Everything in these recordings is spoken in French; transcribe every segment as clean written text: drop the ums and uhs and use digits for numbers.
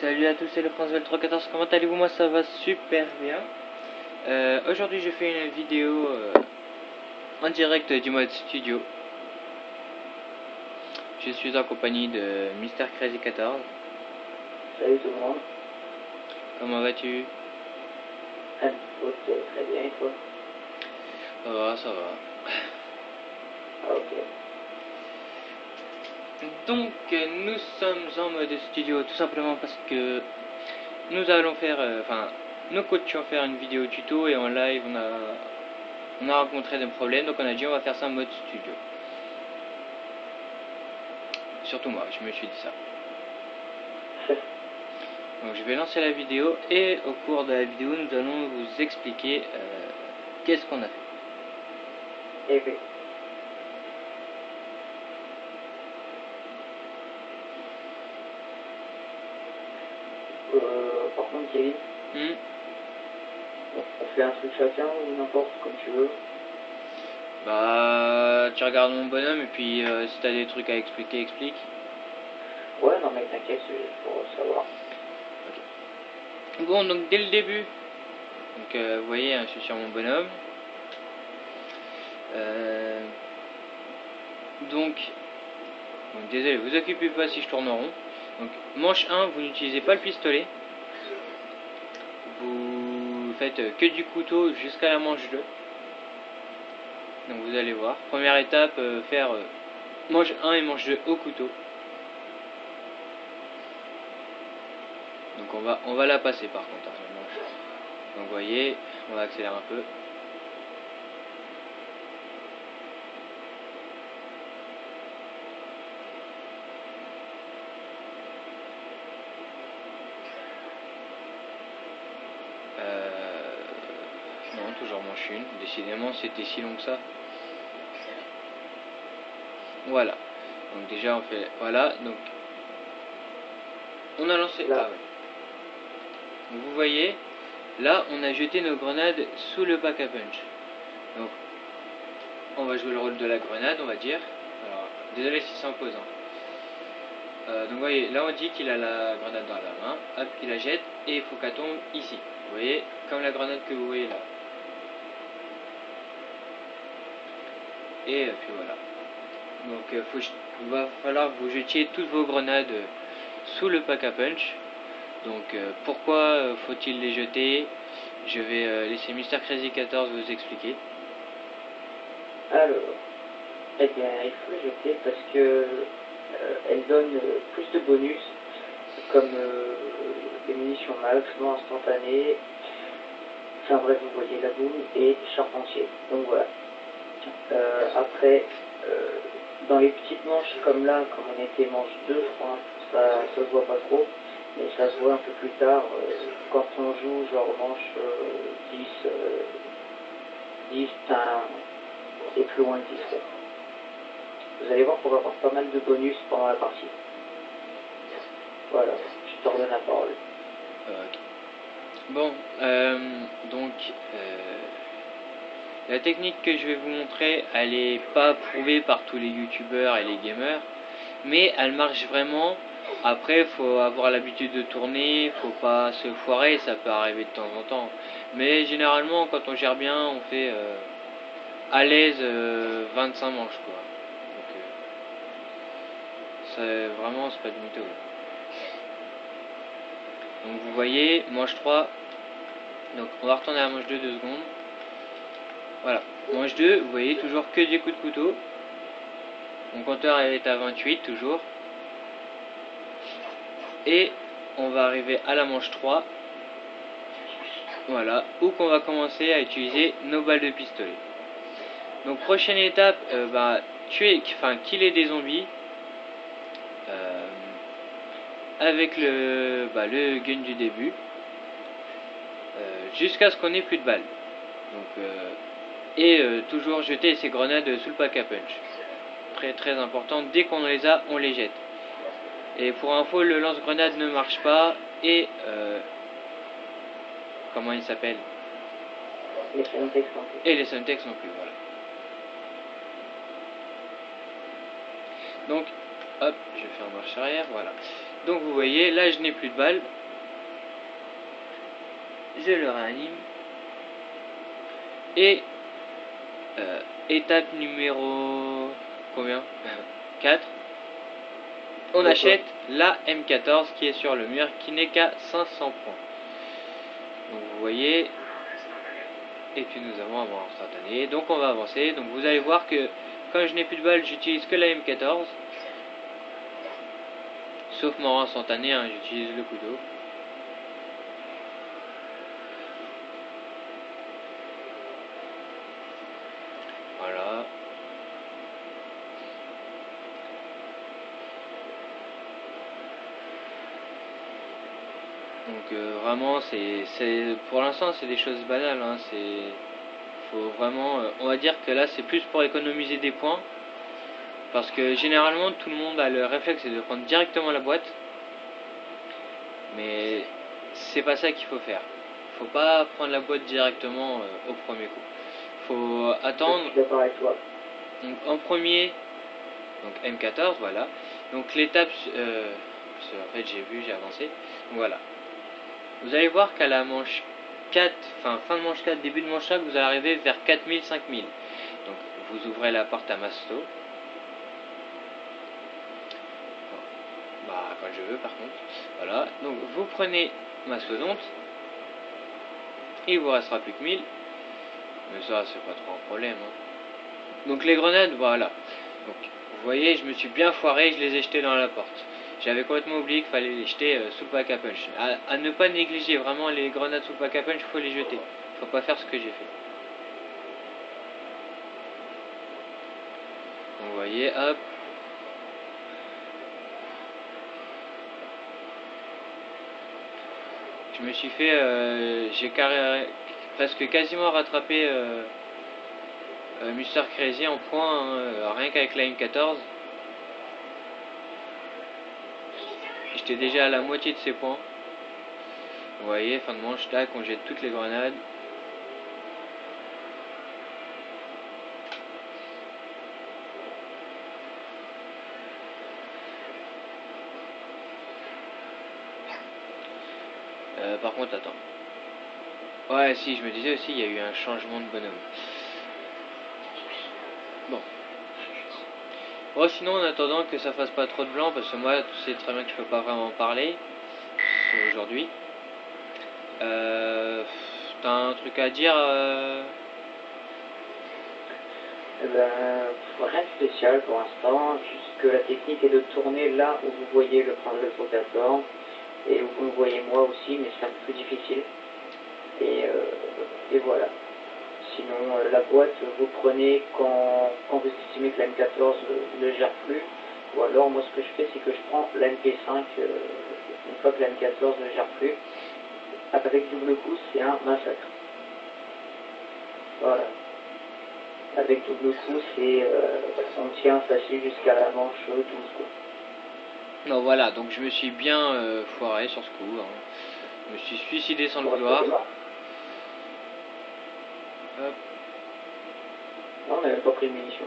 Salut à tous, c'est le FranceVel314, comment allez-vous? Moi ça va super bien. Aujourd'hui je fais une vidéo en direct du mode studio. Je suis en compagnie de Mister Crazy 14. Salut tout le monde. Comment vas-tu? Ok, très bien, et toi? Ça va, ça va. Ah, ok. Donc nous sommes en mode studio tout simplement parce que nous allons faire, nous comptions faire une vidéo tuto et en live on a rencontré des problèmes, donc on a dit on va faire ça en mode studio. Surtout moi, je me suis dit ça. Donc je vais lancer la vidéo et au cours de la vidéo nous allons vous expliquer qu'est-ce qu'on a fait. Et oui. Par contre, Kevin, on fait un truc chacun ou n'importe, comme tu veux. Bah, tu regardes mon bonhomme et puis si t'as des trucs à expliquer, explique. Ouais, non mais t'inquiète, c'est juste pour savoir. Okay. Bon, donc dès le début, donc vous voyez, hein, je suis sur mon bonhomme. Donc, désolé, vous occupez pas si je tourne en rond. Donc, manche 1, vous n'utilisez pas le pistolet. Vous faites que du couteau jusqu'à la manche 2. Donc vous allez voir. Première étape, faire manche 1 et manche 2 au couteau. Donc on va la passer par contre, hein, la manche. Donc vous voyez, on va accélérer un peu. Non, toujours manche 1. Décidément, c'était si long que ça. Voilà. Donc déjà on fait... Voilà, donc... On a lancé... Là. Ah ouais. Donc vous voyez, là on a jeté nos grenades sous le pack à punch. Donc on va jouer le rôle de la grenade, on va dire. Alors, désolé si c'est en pause. Donc vous voyez, là on dit qu'il a la grenade dans la main, hop, il la jette et il faut qu'elle tombe ici. Vous voyez, comme la grenade que vous voyez là. Et puis voilà. Donc il va falloir que vous jetiez toutes vos grenades sous le pack à punch. Donc pourquoi faut-il les jeter? Je vais laisser Mister Crazy 14 vous expliquer. Alors, eh bien, il faut les jeter parce que elles donnent plus de bonus, comme des munitions maximum instantanées. Enfin bref, vous voyez la boule et charpentier. Donc voilà. Après, dans les petites manches comme là, comme on était manche 2, je crois, ça se voit pas trop, mais ça se voit un peu plus tard, quand on joue genre manche 10 et plus loin de 10. Ouais. Vous allez voir qu'on va avoir pas mal de bonus pendant la partie. Voilà, je te redonne la parole. Okay. Bon, donc la technique que je vais vous montrer, elle n'est pas prouvée par tous les youtubeurs et les gamers, mais elle marche vraiment. Après, il faut avoir l'habitude de tourner, faut pas se foirer, ça peut arriver de temps en temps. Mais généralement, quand on gère bien, on fait à l'aise 25 manches, quoi. Donc, vraiment, c'est pas de mytho. Donc vous voyez, manche 3. Donc on va retourner à la manche 2 2 secondes. Voilà, manche 2, vous voyez toujours que des coups de couteau. Mon compteur est à 28 toujours. Et on va arriver à la manche 3. Voilà, où qu'on va commencer à utiliser nos balles de pistolet. Donc prochaine étape, killer des zombies avec le gun du début jusqu'à ce qu'on ait plus de balles. Donc, toujours jeter ces grenades sous le pack à punch. Très très important, dès qu'on les a, on les jette. Et pour info, le lance-grenade ne marche pas et comment il s'appelle? Les Semtex non plus. Et les Semtex non plus, voilà. Donc, hop, je vais faire marche arrière, voilà. Donc vous voyez, là je n'ai plus de balles. Je le réanime. Et étape numéro combien 4. On achète la M14 qui est sur le mur, qui n'est qu'à 500 points. Donc vous voyez, et puis nous avons un mort instantané. Donc on va avancer. Donc vous allez voir que quand je n'ai plus de balles, j'utilise que la M14. Sauf mort instantané, hein, j'utilise le couteau. Voilà. Donc vraiment, c'est pour l'instant c'est des choses banales. Hein, faut vraiment, on va dire que là c'est plus pour économiser des points, parce que généralement tout le monde a le réflexe de prendre directement la boîte, mais c'est pas ça qu'il faut faire. Faut pas prendre la boîte directement au premier coup. Faut attendre. Je suis d'accord avec toi. Donc en premier, donc M14, voilà. Donc l'étape, en fait j'ai avancé. Donc voilà. Vous allez voir qu'à la manche 4, fin de manche 4, début de manche 5, vous allez arriver vers 4000, 5000. Donc vous ouvrez la porte à Masto. Bah quand je veux par contre. Voilà. Donc vous prenez Mastodonte. Il vous restera plus que 1000. Mais ça c'est pas trop un problème. Hein. Donc les grenades, voilà. Donc vous voyez, je me suis bien foiré, je les ai jetées dans la porte. J'avais complètement oublié qu'il fallait les jeter sous le pack à punch. À ne pas négliger, vraiment les grenades sous le pack à punch, il faut les jeter. Faut pas faire ce que j'ai fait. Donc, vous voyez, hop. Je me suis fait, j'ai presque quasiment rattrapé Mr. Crazy en points, hein, rien qu'avec la M14. J'étais déjà à la moitié de ses points. Vous voyez, fin de manche, tac, on jette toutes les grenades. Par contre, attends. Ouais, si, je me disais aussi, il y a eu un changement de bonhomme. Bon. Bon, sinon, en attendant que ça fasse pas trop de blanc, parce que moi, tu sais très bien que je peux pas vraiment parler aujourd'hui. T'as un truc à dire Eh ben, rien de spécial pour l'instant, juste que la technique est de tourner là où vous voyez le prince de Protator et où vous me voyez moi aussi, mais c'est un peu plus difficile. Et voilà. Sinon, la boîte, vous prenez quand vous estimez que la M14 ne gère plus, ou alors moi ce que je fais, c'est que je prends la MP5 une fois que la M14 ne gère plus. Avec double coup, c'est un massacre. Voilà. Avec double coup, on tient facile jusqu'à la manche 12 coups. Non, voilà, donc je me suis bien foiré sur ce coup. Hein. Je me suis suicidé sans le vouloir. Hop. Non, on n'a même pas pris de munitions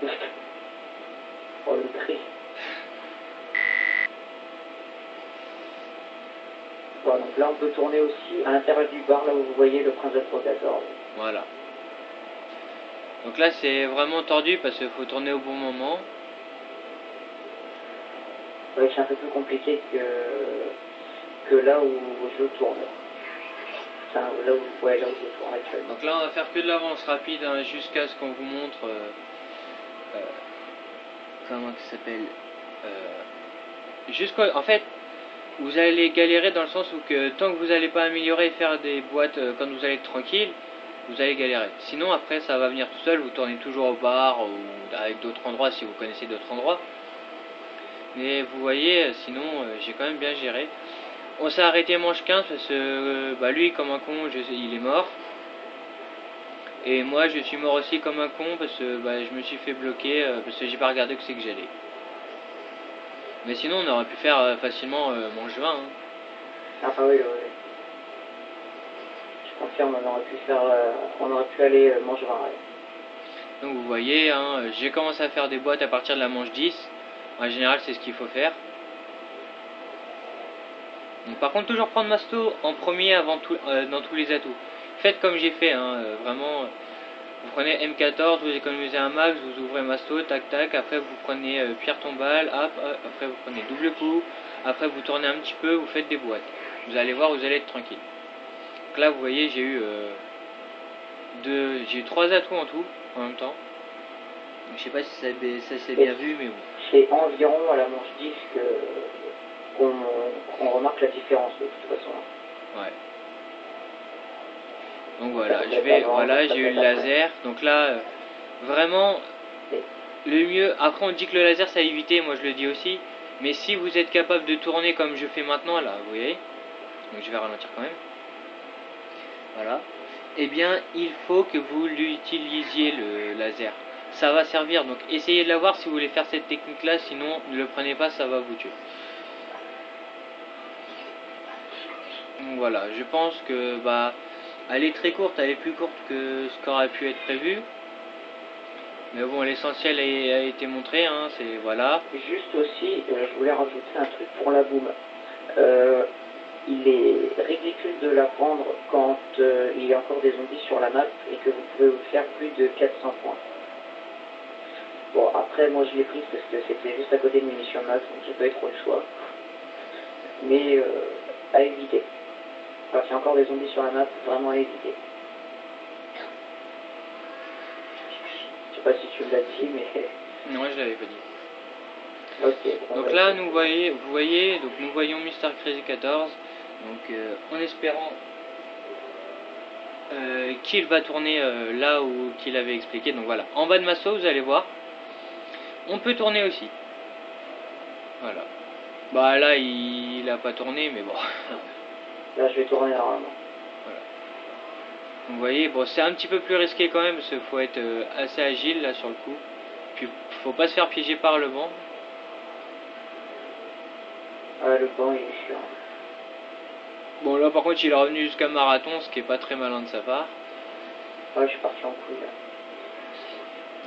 là. Oh le tri. Voilà, donc là on peut tourner aussi à l'intérieur du bar, là où vous voyez le prince de Protator. Voilà. Donc là c'est vraiment tordu parce qu'il faut tourner au bon moment. Ouais, c'est un peu plus compliqué que là où je tourne. Enfin, là où je tourne actuellement. Donc là on va faire que de l'avance rapide hein, jusqu'à ce qu'on vous montre comment ça s'appelle en fait vous allez galérer dans le sens où que tant que vous n'allez pas améliorer et faire des boîtes quand vous allez être tranquille, vous allez galérer. Sinon après ça va venir tout seul, vous tournez toujours au bar ou avec d'autres endroits si vous connaissez d'autres endroits. Mais vous voyez, sinon j'ai quand même bien géré. On s'est arrêté manche 15 parce que lui comme un con il est mort. Et moi je suis mort aussi comme un con parce que je me suis fait bloquer parce que j'ai pas regardé que c'est que j'allais. Mais sinon on aurait pu faire facilement manche 20. Hein. Ah oui, oui. Je confirme, on aurait pu aller manche 20. Ouais. Donc vous voyez, hein, j'ai commencé à faire des boîtes à partir de la manche 10. En général, c'est ce qu'il faut faire. Donc, par contre, toujours prendre Masto en premier avant tout, dans tous les atouts. Faites comme j'ai fait, hein, vraiment. Vous prenez M14, vous économisez un max, vous ouvrez Masto, tac tac. Après, vous prenez pierre tombale, hop, hop, après vous prenez double coup. Après, vous tournez un petit peu, vous faites des boîtes. Vous allez voir, vous allez être tranquille. Donc là, vous voyez, j'ai eu 3 atouts en tout, en même temps. Donc, je sais pas si ça s'est bien vu, mais bon. C'est environ à la manche 10 qu'on remarque la différence de toute façon. Ouais. Donc voilà, j'ai eu le laser. Donc là, vraiment, le mieux, après on dit que le laser ça a évité, moi je le dis aussi. Mais si vous êtes capable de tourner comme je fais maintenant là, vous voyez, donc je vais ralentir quand même. Voilà. Eh bien, il faut que vous l'utilisiez le laser. Ça va servir, donc essayez de l'avoir si vous voulez faire cette technique là, sinon ne le prenez pas, ça va vous tuer. Donc voilà, je pense que bah elle est très courte, elle est plus courte que ce qu'aurait pu être prévu. Mais bon, l'essentiel a été montré, hein, c'est voilà. Juste aussi, je voulais rajouter un truc pour la boum. Il est ridicule de la prendre quand il y a encore des zombies sur la map et que vous pouvez vous faire plus de 400 points. Bon, après, moi je l'ai prise parce que c'était juste à côté de mes missions max, donc j'ai pas eu trop le choix. Mais à éviter. Enfin, s'il y a encore des zombies sur la map, vraiment à éviter. Je sais pas si tu l'as dit, mais... Non, je l'avais pas dit. Ok. Donc là, vous voyez, donc nous voyons Mr. Crazy 14. Donc en espérant qu'il va tourner là où qu'il avait expliqué. Donc voilà, en bas de Masso, vous allez voir, on peut tourner aussi. Voilà. Bah là, il a pas tourné, mais bon. Là, je vais tourner normalement. Voilà. Vous voyez, bon, c'est un petit peu plus risqué quand même, parce qu'il faut être assez agile là sur le coup. Puis, faut pas se faire piéger par le vent. Ah, le banc, il est chiant. Bon, là par contre, il est revenu jusqu'à marathon, ce qui est pas très malin de sa part. Ouais, je suis parti en couille là.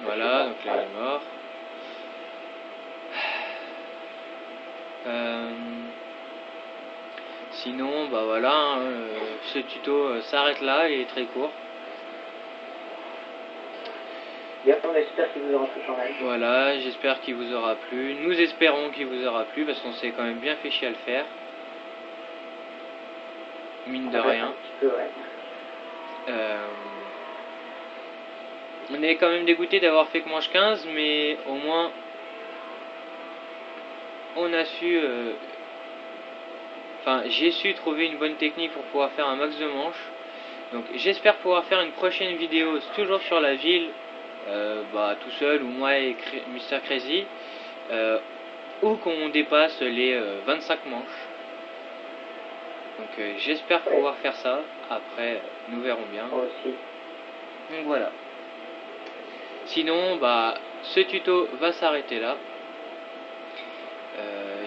Voilà, donc là il est mort. Sinon, bah voilà, hein, ce tuto s'arrête là, il est très court. Bien, on espère qu'il vous aura plu quand même. Voilà, j'espère qu'il vous aura plu. Nous espérons qu'il vous aura plu parce qu'on s'est quand même bien fait chier à le faire. Mine de rien. Un petit peu, ouais. On est quand même dégoûté d'avoir fait que manche 15, mais au moins on a su... Enfin, j'ai su trouver une bonne technique pour pouvoir faire un max de manches. Donc j'espère pouvoir faire une prochaine vidéo toujours sur la ville, bah, tout seul, ou moi et Mr. Crazy, ou qu'on dépasse les 25 manches. Donc j'espère pouvoir faire ça. Après, nous verrons bien. Moi aussi. Donc voilà. Sinon, bah, ce tuto va s'arrêter là.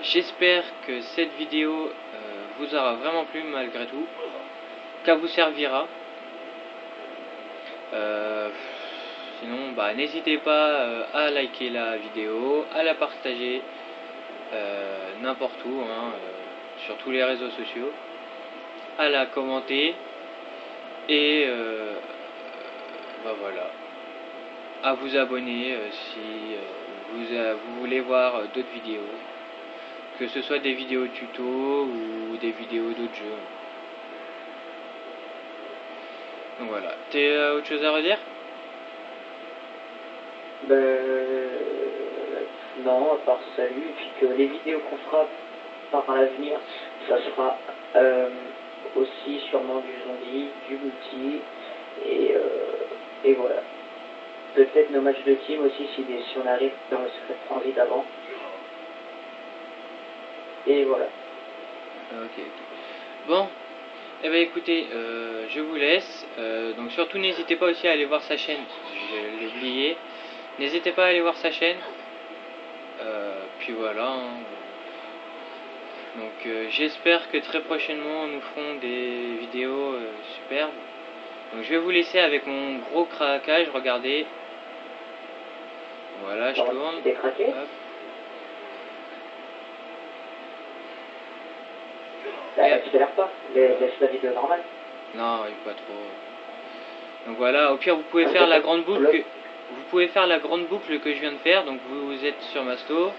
J'espère que cette vidéo vous aura vraiment plu malgré tout, qu'elle vous servira. Sinon, bah, n'hésitez pas à liker la vidéo, à la partager n'importe où, hein, sur tous les réseaux sociaux, à la commenter et bah voilà, à vous abonner si vous voulez voir d'autres vidéos, que ce soit des vidéos tuto ou des vidéos d'autres jeux. Donc voilà, t'as autre chose à redire? Non, à part salut, et puis que les vidéos qu'on fera par l'avenir, ça sera aussi sûrement du zombie, du multi, et voilà. Peut-être nos matchs de team aussi si on arrive dans le secret de transit avant. Et voilà. Ok. Bon, eh bien écoutez, je vous laisse. Donc surtout n'hésitez pas aussi à aller voir sa chaîne, je l'ai oublié. N'hésitez pas à aller voir sa chaîne. Puis voilà. Hein. Donc j'espère que très prochainement nous ferons des vidéos superbes. Donc je vais vous laisser avec mon gros craquage, regardez. Voilà, je tourne. Décraqué. Hop. Bah, accélère pas, laisse la vidéo normale. Non, il faut pas trop. Donc voilà, au pire vous pouvez faire la grande boucle que, vous pouvez faire la grande boucle que je viens de faire. Donc vous êtes sur Masto,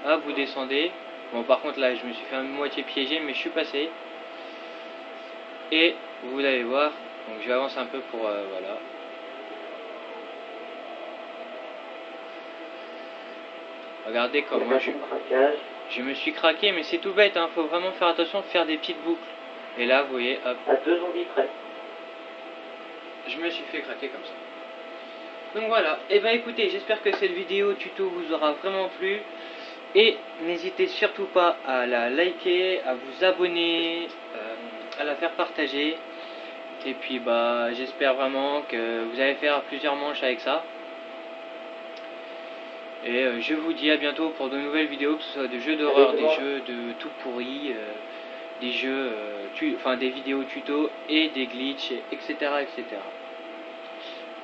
hop, vous descendez. Bon par contre là je me suis fait à moitié piégé mais je suis passé. Et vous allez voir, donc je vais avancer un peu pour voilà. Regardez comment je me suis craqué, mais c'est tout bête, hein, faut vraiment faire attention, faire des petites boucles. Et là, vous voyez, hop. À 2 zombies près. Je me suis fait craquer comme ça. Donc voilà, et ben écoutez, j'espère que cette vidéo tuto vous aura vraiment plu. Et n'hésitez surtout pas à la liker, à vous abonner, à la faire partager. Et puis bah j'espère vraiment que vous allez faire plusieurs manches avec ça. Et je vous dis à bientôt pour de nouvelles vidéos, que ce soit des jeux d'horreur, des jeux de tout pourri, des jeux, enfin des vidéos tuto et des glitches, etc. etc.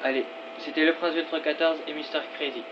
Allez, c'était le Prince Ultra 14 et Mr. Crazy.